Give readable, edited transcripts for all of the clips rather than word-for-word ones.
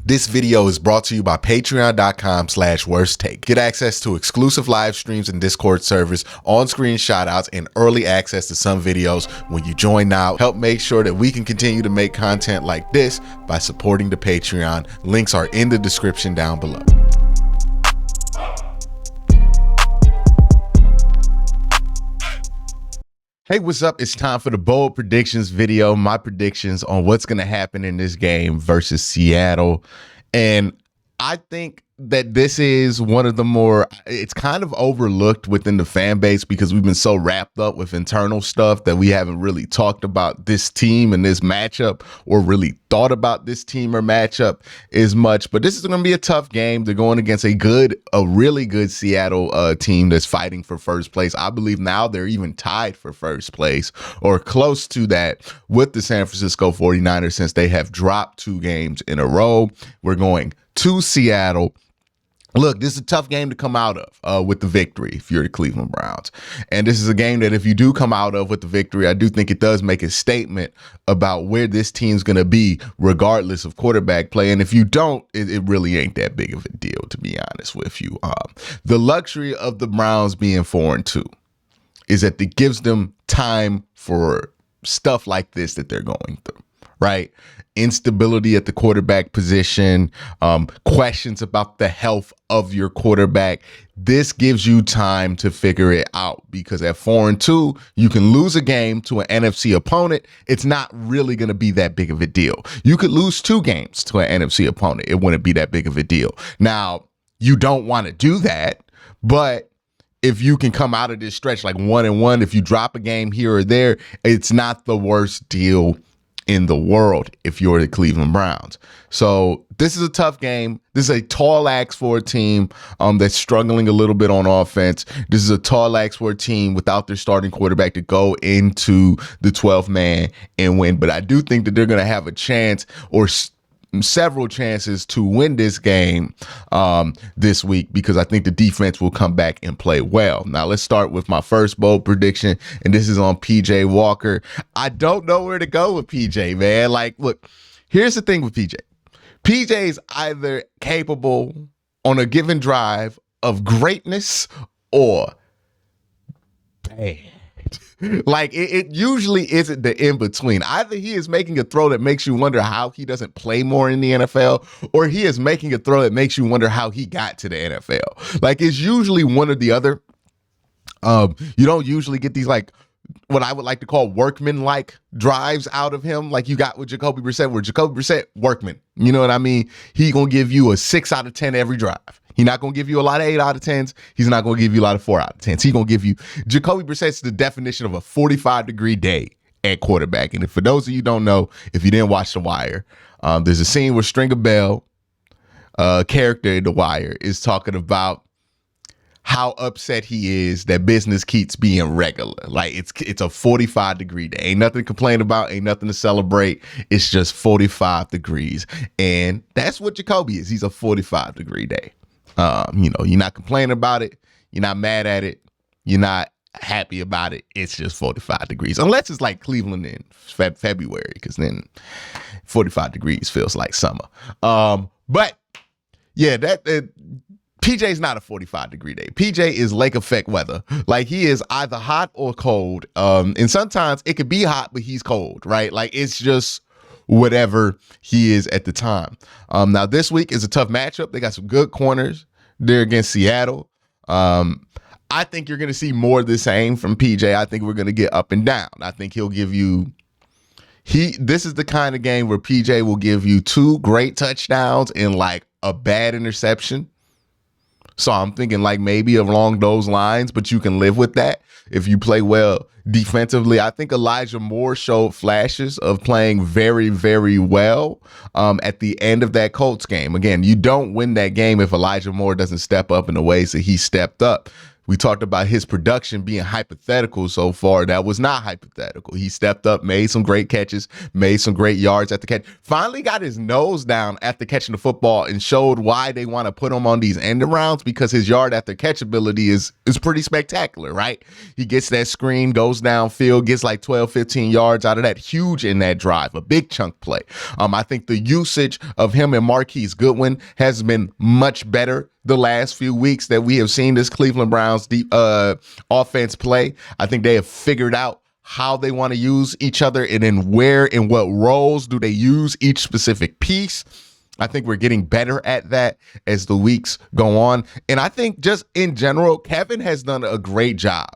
This video is brought to you by patreon.com/worsttake. Get access to exclusive live streams and Discord servers, on-screen shoutouts, and early access to some videos when you join now. Help make sure that we can continue to make content like this by supporting the Patreon. Links are in the description down below. Hey, what's up? It's time for the bold predictions video. My predictions on what's going to happen in this game versus Seattle. And I think that this is one of the more, it's kind of overlooked within the fan base because we've been so wrapped up with internal stuff that we haven't really talked about this team and this matchup, or really thought about this team or matchup as much. But this is going to be a tough game. They're going against a really good Seattle team that's fighting for first place. I believe now they're even tied for first place or close to that with the San Francisco 49ers since they have dropped 2 games in a row. We're going to Seattle. Look, this is a tough game to come out of with the victory if you're the Cleveland Browns. And this is a game that if you do come out of with the victory, I do think it does make a statement about where this team's going to be regardless of quarterback play. And if you don't, it really ain't that big of a deal, to be honest with you. The luxury of the Browns being 4-2 is that it gives them time for stuff like this that they're going through, right? Instability at the quarterback position, questions about the health of your quarterback. This gives you time to figure it out because at 4-2, you can lose a game to an NFC opponent. It's not really going to be that big of a deal. You could lose 2 games to an NFC opponent. It wouldn't be that big of a deal. Now, you don't want to do that, but if you can come out of this stretch like 1-1, if you drop a game here or there, it's not the worst deal in the world if you're the Cleveland Browns. So this is a tough game. This is a tall ask for a team that's struggling a little bit on offense. This is a tall ask for a team without their starting quarterback to go into the 12th man and win. But I do think that they're going to have a chance or several chances to win this game this week because I think the defense will come back and play well. Now let's start with my first bold prediction, and this is on PJ Walker. I don't know where to go with PJ, man. Like, look, here's the thing with PJ. PJ is either capable on a given drive of greatness or bad. Like it usually isn't the in between. Either he is making a throw that makes you wonder how he doesn't play more in the NFL, or he is making a throw that makes you wonder how he got to the NFL. Like it's usually one or the other. You don't usually get these like what I would like to call workman-like drives out of him, like you got with Jacoby Brissett, where Jacoby Brissett, workman. You know what I mean? He gonna give you a 6 out of 10 every drive. He's not going to give you a lot of 8 out of 10s. He's not going to give you a lot of 4 out of 10s. He's going to give you, Jacoby Brissett's the definition of a 45-degree day at quarterback. And for those of you who don't know, if you didn't watch The Wire, there's a scene where Stringer Bell, character in The Wire, is talking about how upset he is that business keeps being regular. Like it's a 45-degree day. Ain't nothing to complain about. Ain't nothing to celebrate. It's just 45 degrees. And that's what Jacoby is. He's a 45-degree day. You know, you're not complaining about it. You're not mad at it. You're not happy about it. It's just 45 degrees. Unless it's like Cleveland in February, because then 45 degrees feels like summer. But yeah, PJ's not a 45-degree day. PJ is lake effect weather. Like he is either hot or cold. And sometimes it could be hot, but he's cold, right? Like it's just whatever he is at the time. Now this week is a tough matchup. They got some good corners. They're against Seattle. I think you're going to see more of the same from PJ. I think we're going to get up and down. I think he'll give you, this is the kind of game where PJ will give you 2 great touchdowns and like a bad interception. So I'm thinking like maybe along those lines, but you can live with that if you play well defensively. I think Elijah Moore showed flashes of playing very, very well at the end of that Colts game. Again, you don't win that game if Elijah Moore doesn't step up in the ways that he stepped up We talked about his production being hypothetical so far. That was not hypothetical. He stepped up, made some great catches, made some great yards at the catch, finally got his nose down after catching the football and showed why they want to put him on these end arounds, because his yard after catch ability is pretty spectacular, right? He gets that screen, goes downfield, gets like 12, 15 yards out of that, huge in that drive, a big chunk play. I think the usage of him and Marquise Goodwin has been much better the last few weeks that we have seen this Cleveland Browns offense play. I think they have figured out how they want to use each other, and then where and what roles do they use each specific piece. I think we're getting better at that as the weeks go on. And I think just in general, Kevin has done a great job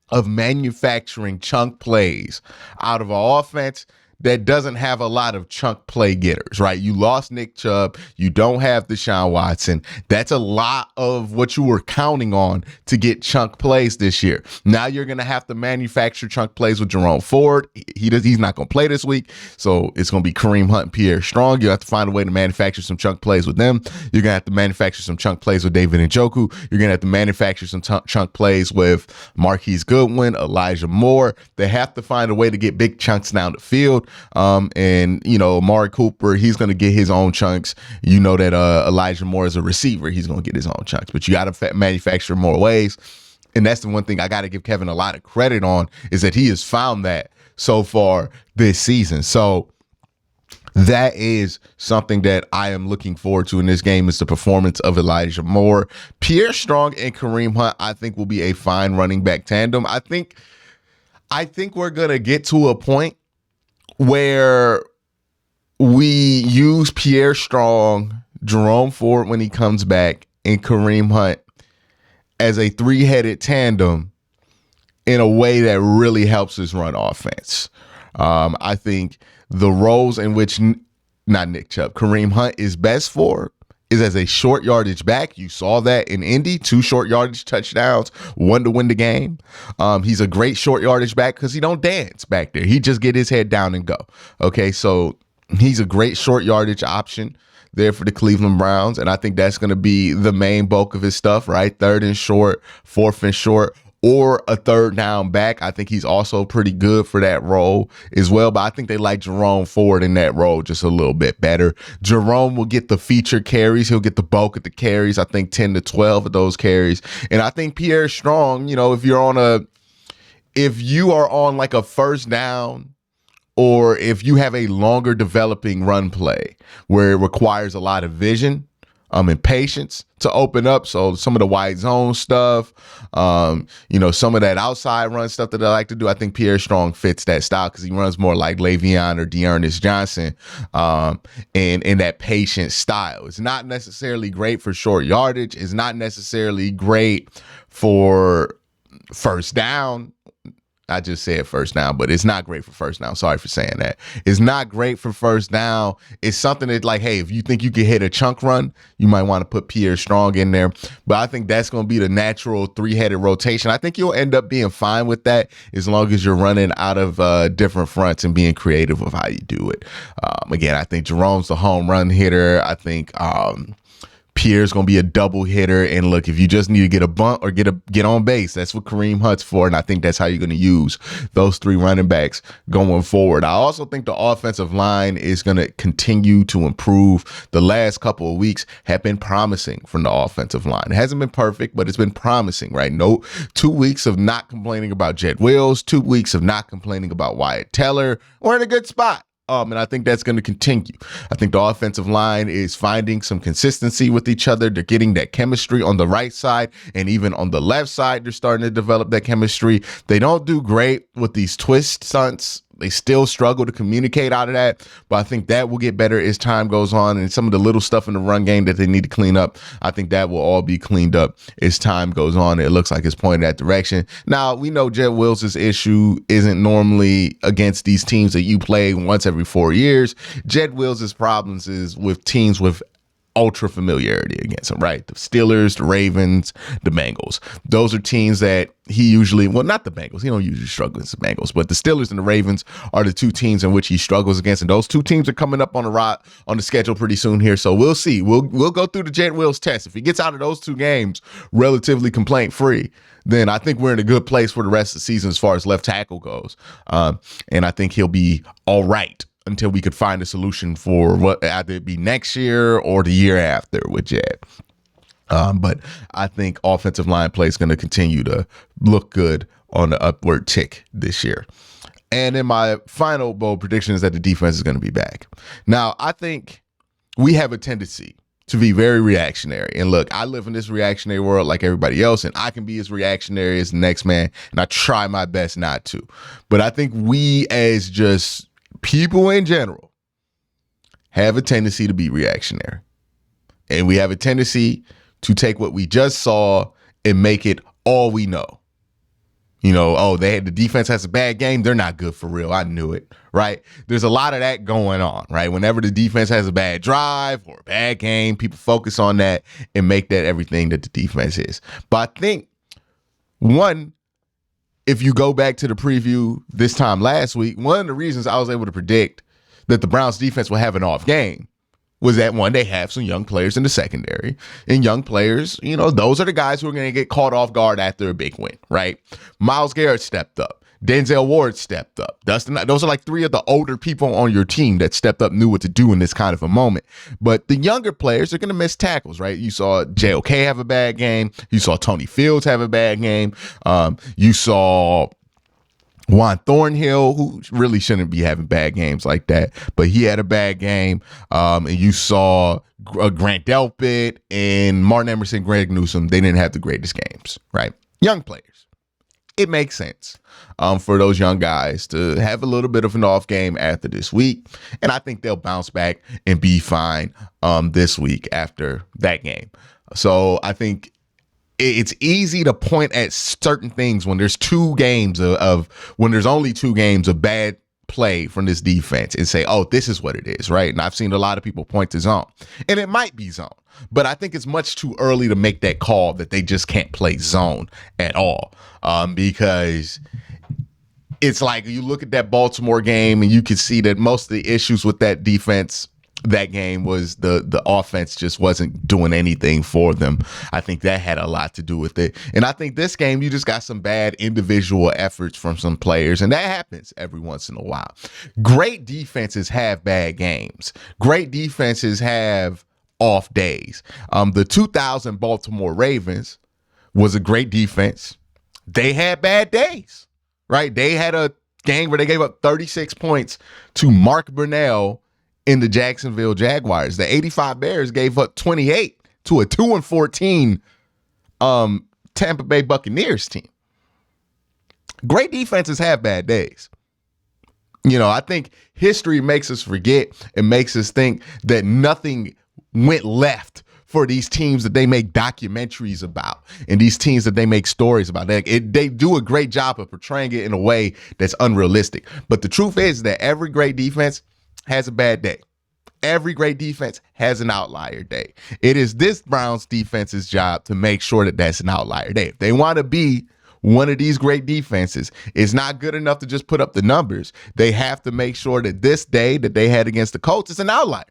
of manufacturing chunk plays out of an offense that doesn't have a lot of chunk play getters, right? You lost Nick Chubb. You don't have Deshaun Watson. That's a lot of what you were counting on to get chunk plays this year. Now you're going to have to manufacture chunk plays with Jerome Ford. He's not going to play this week, so it's going to be Kareem Hunt and Pierre Strong. You have to find a way to manufacture some chunk plays with them. You're going to have to manufacture some chunk plays with David Njoku. You're going to have to manufacture some chunk plays with Marquise Goodwin, Elijah Moore. They have to find a way to get big chunks down the field. And, you know, Amari Cooper, he's going to get his own chunks. You know that Elijah Moore is a receiver. He's going to get his own chunks. But you got to manufacture more ways. And that's the one thing I got to give Kevin a lot of credit on, is that he has found that so far this season. So that is something that I am looking forward to in this game, is the performance of Elijah Moore. Pierre Strong and Kareem Hunt, I think, will be a fine running back tandem. I think we're going to get to a point where we use Pierre Strong, Jerome Ford when he comes back, and Kareem Hunt as a three-headed tandem in a way that really helps us run offense. I think the roles in which, not Nick Chubb, Kareem Hunt is best for is as a short yardage back. You saw that in Indy, 2 short yardage touchdowns, 1 to win the game. He's a great short yardage back because he don't dance back there. He just get his head down and go. Okay, so he's a great short yardage option there for the Cleveland Browns, and I think that's going to be the main bulk of his stuff, right? 3rd and short, 4th and short, or a 3rd down back. I think he's also pretty good for that role as well, but I think they like Jerome Ford in that role just a little bit better. Jerome will get the feature carries. He'll get the bulk of the carries, I think 10 to 12 of those carries. And I think Pierre Strong, you know, if you are on like a 1st down, or if you have a longer developing run play where it requires a lot of vision, and patience to open up. So some of the wide zone stuff, you know, some of that outside run stuff that I like to do, I think Pierre Strong fits that style because he runs more like Le'Veon or Dearness Johnson, and in that patient style. It's not necessarily great for short yardage. It's not necessarily great for 1st down. I just said 1st down, but it's not great for 1st down. Sorry for saying that. It's not great for 1st down. It's something that, like, hey, if you think you can hit a chunk run, you might want to put Pierre Strong in there. But I think that's going to be the natural 3-headed rotation. I think you'll end up being fine with that as long as you're running out of different fronts and being creative with how you do it. Again, I think Jerome's the home run hitter. I think Pierre's going to be a double hitter. And look, if you just need to get a bunt or get on base, that's what Kareem Hunt's for. And I think that's how you're going to use those 3 running backs going forward. I also think the offensive line is going to continue to improve. The last couple of weeks have been promising from the offensive line. It hasn't been perfect, but it's been promising, right? No, 2 weeks of not complaining about Jed Wills, 2 weeks of not complaining about Wyatt Teller. We're in a good spot. And I think that's going to continue. I think the offensive line is finding some consistency with each other. They're getting that chemistry on the right side, and even on the left side, they're starting to develop that chemistry. They don't do great with these twist stunts. They still struggle to communicate out of that, but I think that will get better as time goes on. And some of the little stuff in the run game that they need to clean up, I think that will all be cleaned up as time goes on. It looks like it's pointing that direction. Now, we know Jed Wills' issue isn't normally against these teams that you play once every 4 years. Jed Wills' problems is with teams with ultra familiarity against them, right? The Steelers, the Ravens, the Bengals. Those are teams that he usually, well, not the Bengals. He don't usually struggle against the Bengals, but the Steelers and the Ravens are the two teams in which he struggles against. And those two teams are coming up on the schedule pretty soon here. So we'll see. We'll go through the Jet Wills test. If he gets out of those two games relatively complaint free, then I think we're in a good place for the rest of the season as far as left tackle goes. And I think he'll be all right until we could find a solution for what either it be next year or the year after with Jed. But I think offensive line play is going to continue to look good on the upward tick this year. And then my final bold prediction is that the defense is going to be back. Now, I think we have a tendency to be very reactionary. And look, I live in this reactionary world like everybody else, and I can be as reactionary as the next man, and I try my best not to. But I think we as just people in general have a tendency to be reactionary. And we have a tendency to take what we just saw and make it all we know. You know, oh, the defense has a bad game. They're not good for real. I knew it, right? There's a lot of that going on, right? Whenever the defense has a bad drive or a bad game, people focus on that and make that everything that the defense is. But I think, one, if you go back to the preview this time last week, one of the reasons I was able to predict that the Browns defense will have an off game was that, one, they have some young players in the secondary, and young players, you know, those are the guys who are going to get caught off guard after a big win, right? Myles Garrett stepped up. Denzel Ward stepped up. Those are like three of the older people on your team that stepped up, knew what to do in this kind of a moment. But the younger players are going to miss tackles, right? You saw JOK have a bad game. You saw Tony Fields have a bad game. You saw Juan Thornhill, who really shouldn't be having bad games like that, but he had a bad game. And you saw Grant Delpit and Martin Emerson, Greg Newsome. They didn't have the greatest games, right? Young players. It makes sense for those young guys to have a little bit of an off game after this week. And I think they'll bounce back and be fine this week after that game. So I think it's easy to point at certain things when there's when there's only 2 games of bad play from this defense and say, oh, this is what it is, right? And I've seen a lot of people point to zone, and it might be zone, but I think it's much too early to make that call that they just can't play zone at all, because it's like you look at that Baltimore game and you can see that most of the issues with that defense that game was the offense just wasn't doing anything for them. I think that had a lot to do with it. And I think this game, you just got some bad individual efforts from some players, and that happens every once in a while. Great defenses have bad games. Great defenses have off days. The 2000 Baltimore Ravens was a great defense. They had bad days, right? They had a game where they gave up 36 points to Mark Brunell in the Jacksonville Jaguars. The 85 Bears gave up 28 to a 2-14 Tampa Bay Buccaneers team. Great defenses have bad days. You know, I think history makes us forget and makes us think that nothing went left for these teams that they make documentaries about and these teams that they make stories about. They do a great job of portraying it in a way that's unrealistic. But the truth is that every great defense has a bad day. Every great defense has an outlier day. It is this Browns defense's job to make sure that that's an outlier day. If they want to be one of these great defenses, it's not good enough to just put up the numbers. They have to make sure that this day that they had against the Colts is an outlier.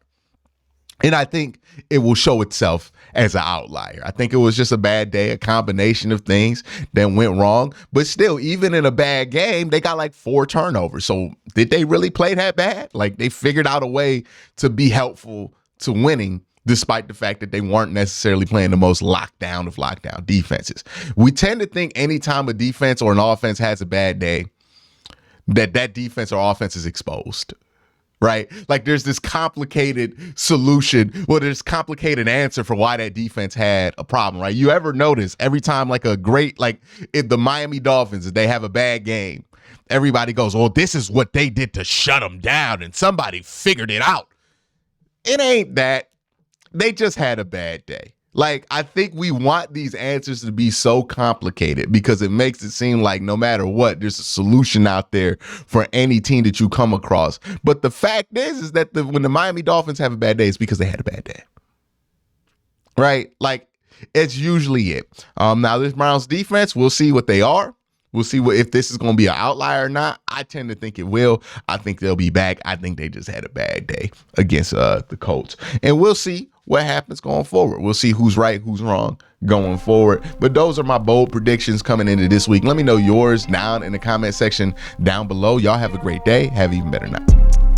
And I think it will show itself as an outlier. I think it was just a bad day, a combination of things that went wrong. But still, even in a bad game, they got like 4 turnovers. So did they really play that bad? Like, they figured out a way to be helpful to winning, despite the fact that they weren't necessarily playing the most lockdown of lockdown defenses. We tend to think anytime a defense or an offense has a bad day, that defense or offense is exposed. Right? Like, there's this complicated solution. Well, there's complicated answer for why that defense had a problem, right? You ever notice every time like if the Miami Dolphins, if they have a bad game, everybody goes, well, this is what they did to shut them down and somebody figured it out. It ain't that. They just had a bad day. Like, I think we want these answers to be so complicated because it makes it seem like no matter what, there's a solution out there for any team that you come across. But the fact is that when the Miami Dolphins have a bad day, it's because they had a bad day. right? Like, it's usually it. Now this Browns defense, we'll see what they are. We'll see if this is going to be an outlier or not. I tend to think it will. I think they'll be back. I think they just had a bad day against the Colts. And we'll see what happens going forward. We'll see who's right, who's wrong going forward. But those are my bold predictions coming into this week. Let me know yours down in the comment section down below. Y'all have a great day. Have an even better night.